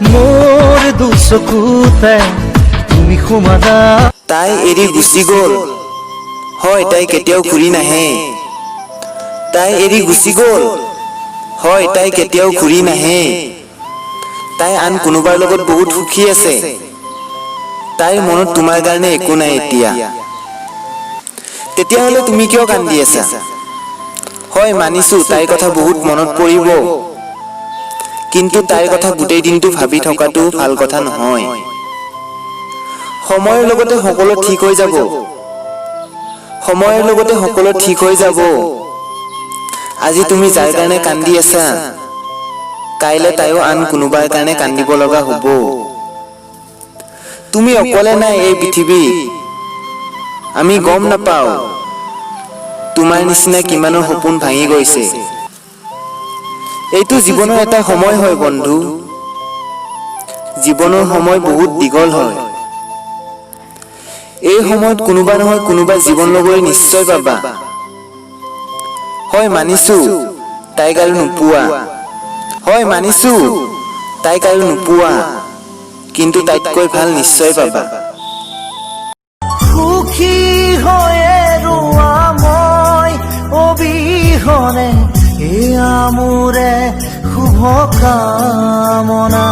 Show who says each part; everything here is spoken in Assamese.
Speaker 1: মোৰ দুচকুতে তুমি সোমালা।
Speaker 2: তাই এৰি গুচি গ'ল, হয় তাই কেতিয়াও ঘূৰি নাহে। তাই এৰি গুচি গ'ল, হয় তাই কেতিয়াও ঘূৰি নাহে। তাই আন কোনোবাৰ লগত বহুত সুখী আছে। তাইৰ মনত তোমাৰ কাৰণে একো নাই এতিয়া। তেতিয়াহ'লে তুমি কিয় কান্দি আছা? হয় মানিছো তাইৰ কথা বহুত মনত পৰিব, কিন্তু তাইৰ কথা গোটেই দিনটো ভাবি থকাটো ভাল কথা নহয়। সময়ৰ লগতে সকলো ঠিক হৈ যাব। সময়ৰ লগতে সকলো ঠিক হৈ যাব। আজি তুমি যাৰ কাৰণে কান্দি আছা, কাইলৈ তাইও আন কোনোবাৰ কাৰণে কান্দিব লগা হ'ব। তুমি অকলে নাই এই পৃথিৱীত। আমি গম নাপাওঁ তোমাৰ নিচিনা কিমানৰ সপোন ভাঙি গৈছে। এইটো জীৱনৰ এটা সময় হয় বন্ধু। জীৱনৰ সময় বহুত দীঘল হয়। এই সময়ত কোনোবা নহয় কোনোবা জীৱন লগৰী নিশ্চয় পাবা। হয় মানিছো তাইক আৰু নোপোৱা। হয় মানিছো তাইক আৰু নোপোৱা, কিন্তু তাইতকৈ ভাল নিশ্চয় পাবা।
Speaker 1: সুখী হৈয়ে ৰোৱা মই অবিহনে, এয়া মোৰে শুভ কামনা।